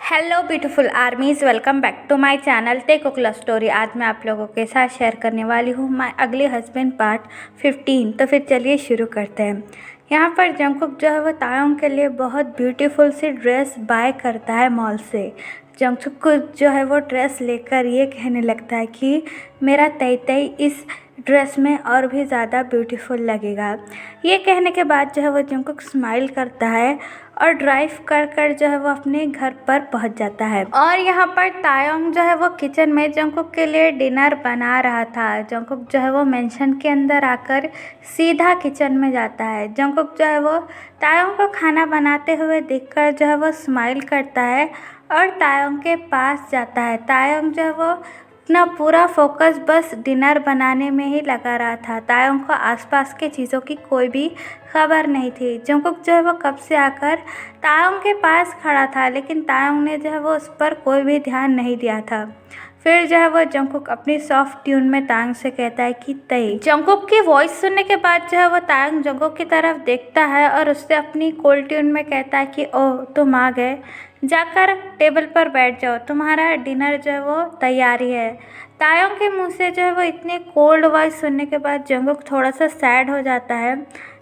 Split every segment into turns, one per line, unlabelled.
Hello beautiful armies, welcome back to my channel tech love story. आज मैं आप लोगों के साथ शेयर करने वाली हूँ माय अगली हस्बैंड पार्ट 15। तो फिर चलिए शुरू करते हैं। यहाँ पर जंगकुक जो है वो तायोंग के लिए बहुत ब्यूटीफुल सी ड्रेस बाय करता है मॉल से। जंगकुक जो है वो ड्रेस लेकर ये कहने लगता है कि मेरा तई तई इस ड्रेस में और भी ज़्यादा ब्यूटीफुल लगेगा। ये कहने के बाद जो है वो जंगकुक स्माइल करता है और ड्राइव कर कर जो है वो अपने घर पर पहुंच जाता है। और यहाँ पर तायोंग जो है वो किचन में जंगकुक के लिए डिनर बना रहा था। जंगकुक जो है वो मेंशन के अंदर आकर सीधा किचन में जाता है। जंगकुक जो है वो तायोंग को खाना बनाते हुए देखकर जो है वो स्माइल करता है और तायोंग के पास जाता है। तायोंग जो है वो अपना पूरा फोकस बस डिनर बनाने में ही लगा रहा था। तायोंग को आसपास के चीज़ों की कोई भी खबर नहीं थी। जंगकुक जो है वो कब से आकर तायोंग के पास खड़ा था, लेकिन तायोंग ने जो है वो उस पर कोई भी ध्यान नहीं दिया था। फिर जो है वो जंगकुक अपनी सॉफ्ट ट्यून में तायोंग से कहता है कि तई। जंगकुक की वॉइस सुनने के बाद जो है वो तायोंग जंगकुक की तरफ देखता है और उससे अपनी कोल्ड ट्यून में कहता है कि ओह तुम आ गए, जाकर टेबल पर बैठ जाओ, तुम्हारा डिनर जो है वो तैयारी है। तायोंग के मुंह से जो है वो इतनी कोल्ड वॉइस सुनने के बाद जंगकुक थोड़ा सा सैड हो जाता है,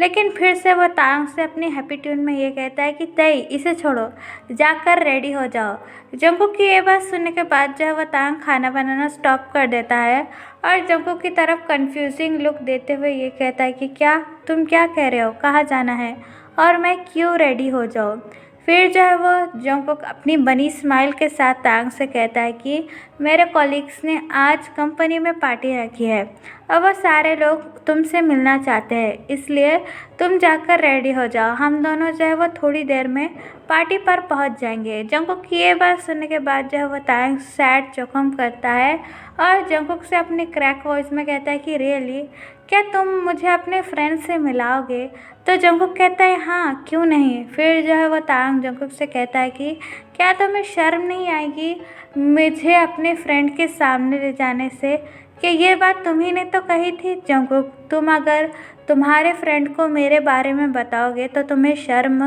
लेकिन फिर से वो तायोंग से अपनी हैप्पी ट्यून में ये कहता है कि तई इसे छोड़ो, जाकर रेडी हो जाओ। जंगकुक की ये बात सुनने के बाद जो है वो तायोंग खाना बनाना स्टॉप कर देता है और जंगकुक की तरफ कंफ्यूजिंग लुक देते हुए ये कहता है कि क्या तुम क्या कह रहे हो, कहाँ जाना है और मैं क्यों रेडी हो जाऊँ। फिर जो है वो जंगकुक अपनी बनी स्माइल के साथ तायोंग से कहता है कि मेरे कॉलीग्स ने आज कंपनी में पार्टी रखी है और वो सारे लोग तुमसे मिलना चाहते हैं, इसलिए तुम जाकर रेडी हो जाओ। हम दोनों जो है वो थोड़ी देर में पार्टी पर पहुंच जाएंगे। जंगकुक की ये बात सुनने के बाद जो है वो तायोंग सैड चौकम करता है और जंगकुक से अपनी क्रैक वॉइस में कहता है कि रियली क्या तुम मुझे अपने फ्रेंड से मिलाओगे। तो जंगकुक कहता है हाँ क्यों नहीं। फिर जो है वो तायोंग जंगकुक से कहता है कि क्या तुम्हें शर्म नहीं आएगी मुझे अपने फ्रेंड के सामने ले जाने से, कि ये बात तुम्ही ने तो कही थी। जंगकुक तुम अगर तुम्हारे फ्रेंड को मेरे बारे में बताओगे तो तुम्हें शर्म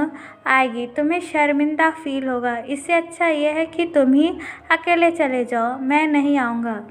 आएगी, तुम्हें शर्मिंदा फील होगा। इससे अच्छा ये है कि तुम ही अकेले चले जाओ, मैं नहीं आऊँगा।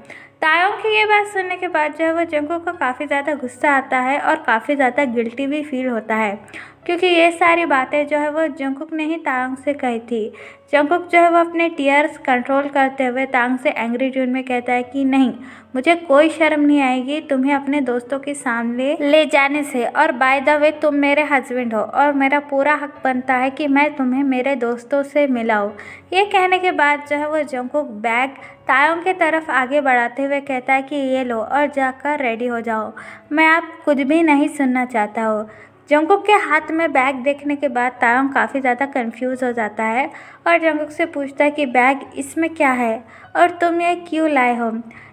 तायोंग की ये बात सुनने के बाद जो है वो जंगकुक को काफ़ी ज़्यादा गुस्सा आता है और काफ़ी ज़्यादा गिल्टी भी फील होता है, क्योंकि ये सारी बातें जो है वो जंगकुक ने ही तायोंग से कही थी। जंगकुक जो है वो अपने टीयर्स कंट्रोल करते हुए तायोंग से एंग्री ट्यून में कहता है कि नहीं, मुझे कोई शर्म नहीं आएगी तुम्हें अपने दोस्तों के सामने ले जाने से, और बाय द वे तुम मेरे हस्बैंड हो और मेरा पूरा हक बनता है कि मैं तुम्हें मेरे दोस्तों से मिलाऊं। ये कहने के बाद जो है वो जंगकुक बैग तायोंग की तरफ आगे बढ़ाते हुए कहता है कि ये लो और जाकर रेडी हो जाओ, मैं आप कुछ भी नहीं सुनना चाहता हूँ। जंगकुक के हाथ में बैग देखने के बाद तायोंग काफ़ी ज़्यादा कंफ्यूज हो जाता है और जंगकुक से पूछता है कि बैग इसमें क्या है और तुम ये क्यों लाए हो।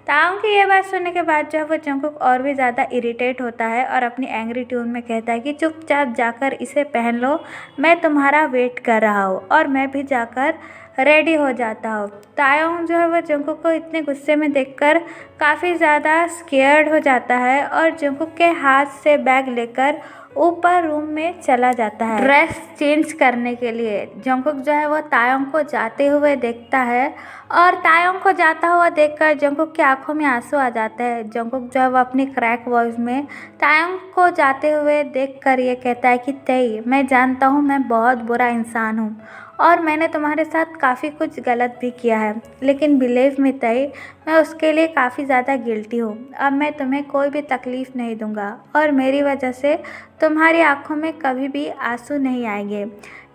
तायोंग की ये बात सुनने के बाद जो है वो जंगकुक और भी ज़्यादा इरिटेट होता है और अपनी एंग्री ट्यून में कहता है कि चुपचाप जाकर इसे पहन लो, मैं तुम्हारा वेट कर रहा हूँ। और मैं भी जाकर रेडी हो जाता हूँ। तायोंग जो है वो जंगकुक को इतने गुस्से में देखकर काफ़ी ज़्यादा स्केयर्ड हो जाता है और जंगकुक के हाथ से बैग लेकर ऊपर रूम में चला जाता है ड्रेस चेंज करने के लिए। जंगकुक जो है वो तायोंग को जाते हुए देखता है और तायोंग को जाता हुआ देखकर जंगकुक की आंखों में आंसू आ जाते हैं। जंगकुक जो है वो अपनी क्रैक वॉइस में तायोंग को जाते हुए देखकर ये कहता है कि तई मैं जानता हूँ मैं बहुत बुरा इंसान हूँ और मैंने तुम्हारे साथ काफ़ी कुछ गलत भी किया है, लेकिन बिलीव मी तई मैं उसके लिए काफ़ी ज़्यादा गिल्टी हूँ। अब मैं तुम्हें कोई भी तकलीफ़ नहीं दूंगा और मेरी वजह से तुम्हारी आंखों में कभी भी आंसू नहीं आएंगे।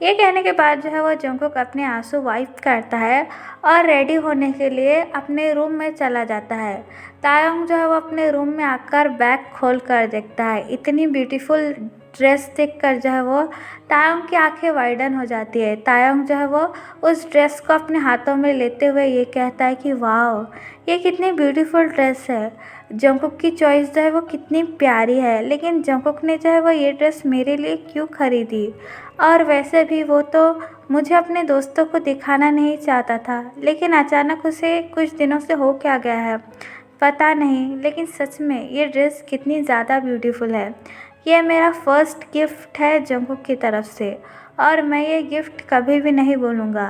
ये कहने के बाद जो है वो जंगकुक अपने आंसू वाइप करता है और रेडी होने के लिए अपने रूम में चला जाता है। तायोंग जो है वो अपने रूम में आकर बैग खोल कर देखता है। इतनी ब्यूटीफुल ड्रेस देखकर जो है वो तायोंग की आंखें वाइडन हो जाती है। तायोंग जो है वो उस ड्रेस को अपने हाथों में लेते हुए ये कहता है कि वाह ये कितनी ब्यूटीफुल ड्रेस है। जंगकुक की चॉइस जो है वो कितनी प्यारी है, लेकिन जंगकुक ने जो है वो ये ड्रेस मेरे लिए क्यों खरीदी, और वैसे भी वो तो मुझे अपने दोस्तों को दिखाना नहीं चाहता था, लेकिन अचानक उसे कुछ दिनों से हो क्या गया है पता नहीं, लेकिन सच में ये ड्रेस कितनी ज़्यादा ब्यूटीफुल है। यह मेरा फर्स्ट गिफ्ट है जंगकुक की तरफ से और मैं ये गिफ्ट कभी भी नहीं भूलूँगा।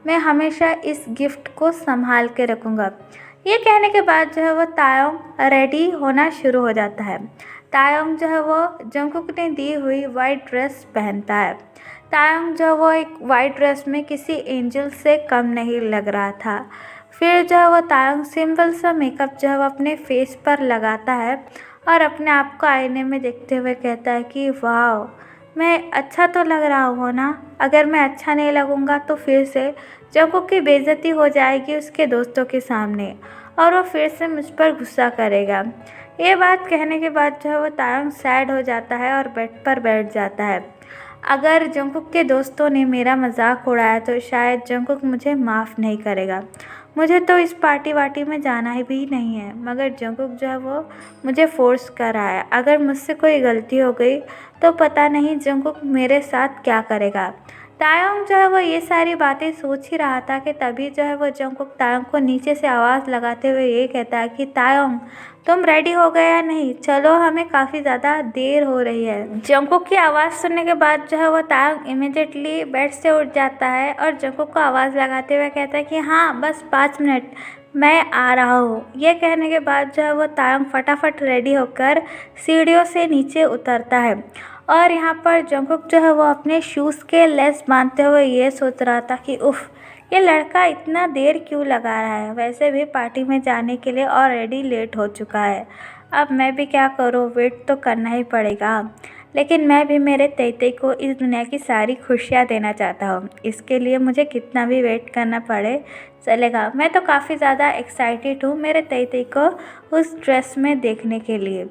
मैं हमेशा इस गिफ्ट को संभाल के रखूँगा। ये कहने के बाद जो है वो तायोंग रेडी होना शुरू हो जाता है। तायोंग जो है वो जंगकुक ने दी हुई वाइट ड्रेस पहनता है। तायोंग जो है वो एक वाइट ड्रेस में किसी एंजल से कम नहीं लग रहा था। फिर जो है वो तायोंग सिंपल सा मेकअप जो है वो अपने फेस पर लगाता है और अपने आप को आईने में देखते हुए कहता है कि वाह, मैं अच्छा तो लग रहा हूँ ना। अगर मैं अच्छा नहीं लगूँगा तो फिर से जंगकुक की बेइज्जती हो जाएगी उसके दोस्तों के सामने और वो फिर से मुझ पर गुस्सा करेगा। ये बात कहने के बाद जो है वो तायोंग सैड हो जाता है और बेड पर बैठ जाता है। अगर जंगकुक के दोस्तों ने मेरा मजाक उड़ाया तो शायद जंगकुक मुझे माफ़ नहीं करेगा। मुझे तो इस पार्टी वार्टी में जाना ही भी नहीं है, मगर जंगकुक जो है वो मुझे फोर्स कर रहा है। अगर मुझसे कोई गलती हो गई तो पता नहीं जंगकुक मेरे साथ क्या करेगा। तायोंग जो है वो ये सारी बातें सोच ही रहा था कि तभी जो है वो जंगकुक तायोंग को नीचे से आवाज़ लगाते हुए ये कहता है कि तायोंग, तुम रेडी हो गए या नहीं? चलो, हमें काफ़ी ज़्यादा देर हो रही है। जंगकुक की आवाज़ सुनने के बाद जो है वो तायोंग इमिडिएटली बेड से उठ जाता है और जंगकुक को आवाज़ लगाते हुए कहता है कि हाँ, बस 5 मिनट, मैं आ रहा हूँ। ये कहने के बाद जो है वो तायोंग फटाफट रेडी होकर सीढ़ियों से नीचे उतरता है और यहाँ पर जंगकुक जो है वो अपने शूज़ के लेस बांधते हुए ये सोच रहा था कि उफ़, ये लड़का इतना देर क्यों लगा रहा है। वैसे भी पार्टी में जाने के लिए ऑलरेडी लेट हो चुका है। अब मैं भी क्या करूँ, वेट तो करना ही पड़ेगा। लेकिन मैं भी मेरे तेईतेई को इस दुनिया की सारी खुशियाँ देना चाहता हूँ। इसके लिए मुझे कितना भी वेट करना पड़े चलेगा। मैं तो काफ़ी ज़्यादा एक्साइटेड हूँ मेरे तेईतेई को उस ड्रेस में देखने के लिए।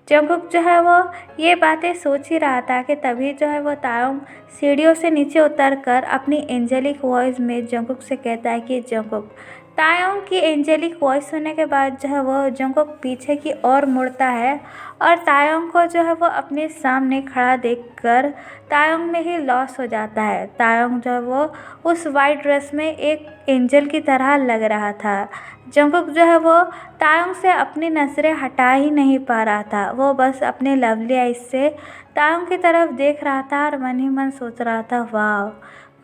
जंगकुक जो है वो ये बातें सोच ही रहा था कि तभी जो है वो तायोंग सीढ़ियों से नीचे उतरकर अपनी एंजेलिक वॉइस में जंगकुक से कहता है कि जंगकुक। तायोंग की एंजेलिक वॉइस सुनने के बाद जो है वो जंगकुक पीछे की ओर मुड़ता है और तायोंग को जो है वो अपने सामने खड़ा देखकर तायोंग में ही लॉस हो जाता है। तायोंग जो है वो उस वाइट ड्रेस में एक एंजल की तरह लग रहा था। जंगकुक जो है वो तायोंग से अपनी नज़रें हटा ही नहीं पा रहा था। वो बस अपने लवली आइज से तायोंग की तरफ देख रहा था और मन ही मन सोच रहा था, वाह,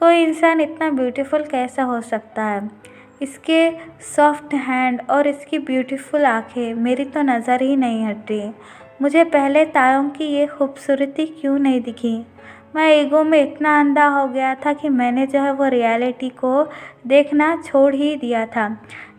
कोई इंसान इतना ब्यूटीफुल कैसा हो सकता है। इसके सॉफ्ट हैंड और इसकी ब्यूटीफुल आंखें मेरी तो नज़र ही नहीं हट रही। मुझे पहले तायोंग की ये खूबसूरती क्यों नहीं दिखी। मैं ईगो में इतना अंधा हो गया था कि मैंने जो है वो रियलिटी को देखना छोड़ ही दिया था।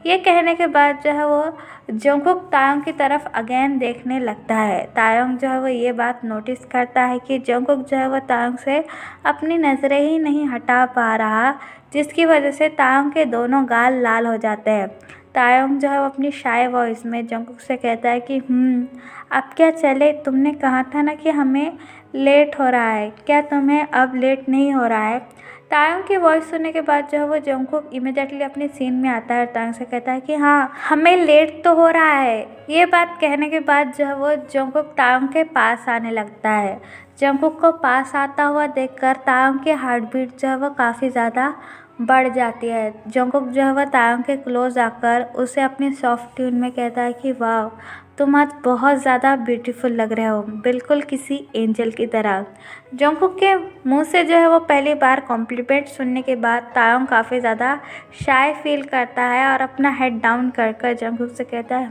ये कहने के बाद जो है वो जंगकुक तायोंग की तरफ अगेन देखने लगता है। तायोंग जो है वो ये बात नोटिस करता है कि जंगकुक जो है वो तायोंग से अपनी नज़रें ही नहीं हटा पा रहा, जिसकी वजह से तायोंग के दोनों गाल लाल हो जाते हैं। तायोंग जो है वो अपनी शाय वॉइस में जंगकुक से कहता है कि अब क्या चले? तुमने कहा था ना कि हमें लेट हो रहा है, क्या तुम्हें अब लेट नहीं हो रहा है? तायोंग की वॉइस सुनने के बाद जो है वो जंगकुक इमिडिएटली अपने सीन में आता है और तायोंग से कहता है कि हाँ, हमें लेट तो हो रहा है। ये बात कहने के बाद जो है वो जंगकुक तायोंग के पास आने लगता है। जंगकुक को पास आता हुआ देखकर तायोंग की हार्ट बीट जो है वो काफ़ी ज़्यादा बढ़ जाती है। जंगकुक जो है वह तायोंग के क्लोज आकर उसे अपनी सॉफ्ट ट्यून में कहता है कि वाह, तुम आज बहुत ज़्यादा ब्यूटीफुल लग रहे हो, बिल्कुल किसी एंजल की तरह। जंगकुक के मुंह से जो है वो पहली बार कॉम्प्लीमेंट सुनने के बाद तायोंग काफ़ी ज़्यादा शाय फील करता है और अपना हेड डाउन कर कर जंगकुक से कहता है,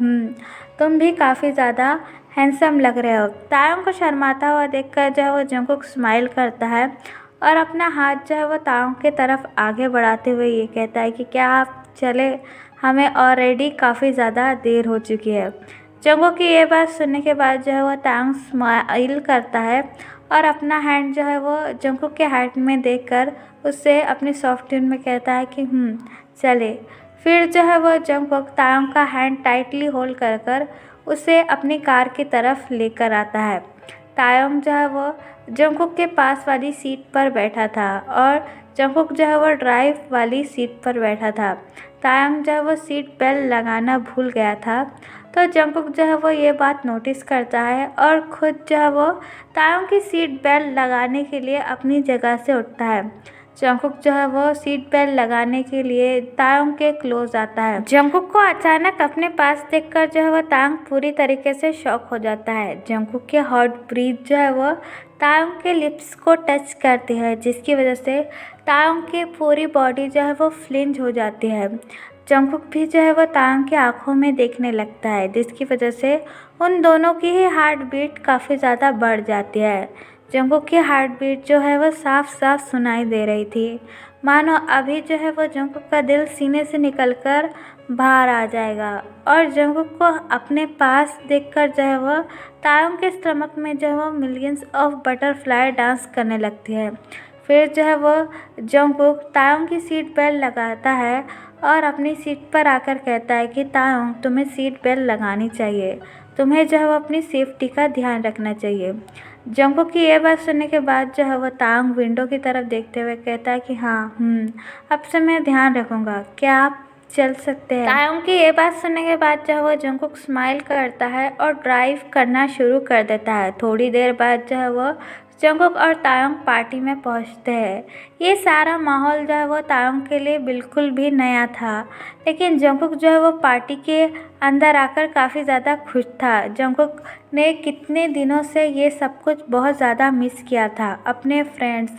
तुम भी काफ़ी ज़्यादा हैंडसम लग रहे हो। तायोंग को शर्माता हुआ देखकर जो है वो जंगकुक स्माइल करता है और अपना हाथ जो है वो तायोंग की तरफ आगे बढ़ाते हुए ये कहता है कि क्या आप चले, हमें ऑलरेडी काफ़ी ज़्यादा देर हो चुकी है। जंगकुक की ये बात सुनने के बाद जो है वो तायोंग स्माइल करता है और अपना हैंड जो है वो जंगकुक के हाथ में देकर उससे अपनी सॉफ्ट ट्यून में कहता है कि चले। फिर जो है वो जंगकुक तायोंग का हैंड टाइटली होल्ड कर कर उसे अपनी कार की तरफ लेकर आता है। तायोंग जो है वो जंगकुक के पास वाली सीट पर बैठा था और जंगकुक जो है वो ड्राइव वाली सीट पर बैठा था। तायोंग जो है वो सीट बेल्ट लगाना भूल गया था, तो जंगकुक जो है वो ये बात नोटिस करता है और ख़ुद जो है वो तायोंग की सीट बेल्ट लगाने के लिए अपनी जगह से उठता है। जंगकुक जो है वो सीट बेल्ट लगाने के लिए तायोंग के क्लोज आता है। जंगकुक को अचानक अपने पास देखकर जो है वो तायोंग पूरी तरीके से शॉक हो जाता है। जंगकुक के हॉट ब्रीथ जो है वो तायोंग के लिप्स को टच करती है, जिसकी वजह से तायोंग की पूरी बॉडी जो है वो फ्लिंच हो जाती है। जंगकुक भी जो है वो तायोंग की आंखों में देखने लगता है, जिसकी वजह से उन दोनों की ही हार्ट बीट काफ़ी ज़्यादा बढ़ जाती है। जंगकुक की हार्ट बीट जो है वो साफ साफ सुनाई दे रही थी, मानो अभी जो है वो जंगकुक का दिल सीने से निकलकर बाहर आ जाएगा। और जंगकुक को अपने पास देखकर जो है वो तायोंग के स्टमक में जो है वो मिलियंस ऑफ बटरफ्लाई डांस करने लगती है। फिर जो है वो जंगकुक तायोंग की सीट बेल्ट लगाता है और अपनी सीट पर आकर कहता है कि तायोंग, तुम्हें सीट बेल्ट लगानी चाहिए, तुम्हें जो है वो अपनी सेफ्टी का ध्यान रखना चाहिए। जंगकुक की ये बात सुनने के बाद जो है वो तायोंग विंडो की तरफ देखते हुए कहता है कि हाँ, अब से मैं ध्यान रखूँगा, क्या आप चल सकते हैं। तायोंग की ये बात सुनने के बाद जो है वो जंगकुक स्माइल करता है और ड्राइव करना शुरू कर देता है। थोड़ी देर बाद जो है वो जंगकुक और तायोंग पार्टी में पहुंचते हैं। ये सारा माहौल जो है वो तायोंग के लिए बिल्कुल भी नया था, लेकिन जंगकुक जो है वो पार्टी के अंदर आकर काफ़ी ज़्यादा खुश था। जंगकुक ने कितने दिनों से ये सब कुछ बहुत ज़्यादा मिस किया था, अपने फ्रेंड्स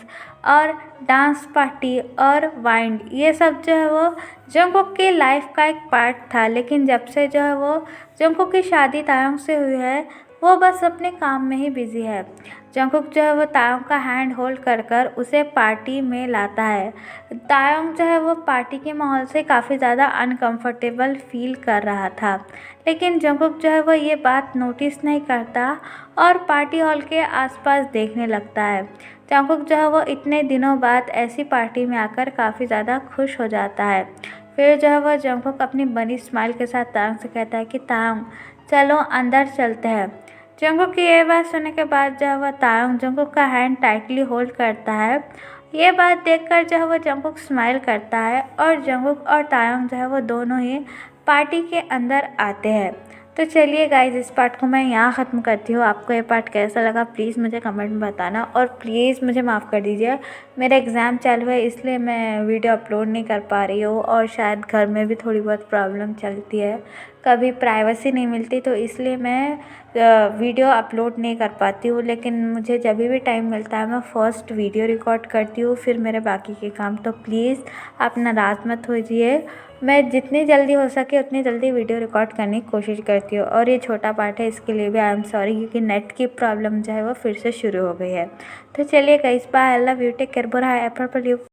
और डांस पार्टी और वाइन, ये सब जो है वो जंगकुक की लाइफ का एक पार्ट था। लेकिन जब से जो है वो जंगकुक की शादी तायोंग से हुई है, वो बस अपने काम में ही बिजी है। जंगकुक जो है वो तायोंग का हैंड होल्ड कर कर उसे पार्टी में लाता है। तायोंग जो है वो पार्टी के माहौल से काफ़ी ज़्यादा अनकंफर्टेबल फील कर रहा था, लेकिन जंगकुक जो है वो ये बात नोटिस नहीं करता और पार्टी हॉल के आसपास देखने लगता है। जंगकुक जो है वो इतने दिनों बाद ऐसी पार्टी में आकर काफ़ी ज़्यादा खुश हो जाता है। फिर जो है वो जंगकुक अपनी बनी स्माइल के साथ तायोंग से कहता है कि तायोंग, चलो अंदर चलते हैं। जंगकुक की ये बात सुनने के बाद जो है वो तायोंग जंगकुक का हैंड टाइटली होल्ड करता है। ये बात देखकर जो है वो जंगकुक स्माइल करता है और जंगकुक और तायोंग जो है वो दोनों ही पार्टी के अंदर आते हैं। तो चलिए गाइज, इस पार्ट को मैं यहाँ ख़त्म करती हूँ। आपको ये पार्ट कैसा लगा प्लीज़ मुझे कमेंट में बताना, और प्लीज़ मुझे माफ़ कर दीजिए, मेरा एग्ज़ाम चालू है इसलिए मैं वीडियो अपलोड नहीं कर पा रही हूँ, और शायद घर में भी थोड़ी बहुत प्रॉब्लम चलती है, कभी प्राइवेसी नहीं मिलती, तो इसलिए मैं वीडियो अपलोड नहीं कर पाती हूँ। लेकिन मुझे जब भी टाइम मिलता है मैं फ़र्स्ट वीडियो रिकॉर्ड करती हूँ, फिर मेरे बाकी के काम। तो प्लीज़ आप नाराज़ मत होइए, मैं जितनी जल्दी हो सके उतनी जल्दी वीडियो रिकॉर्ड करने की कोशिश करती हूँ। और ये छोटा पार्ट है, इसके लिए भी आई एम सॉरी, क्योंकि नेट की प्रॉब्लम जो है वो फिर से शुरू हो गई है। तो चलिए guys, bye, I love you, take care, bye, apple you.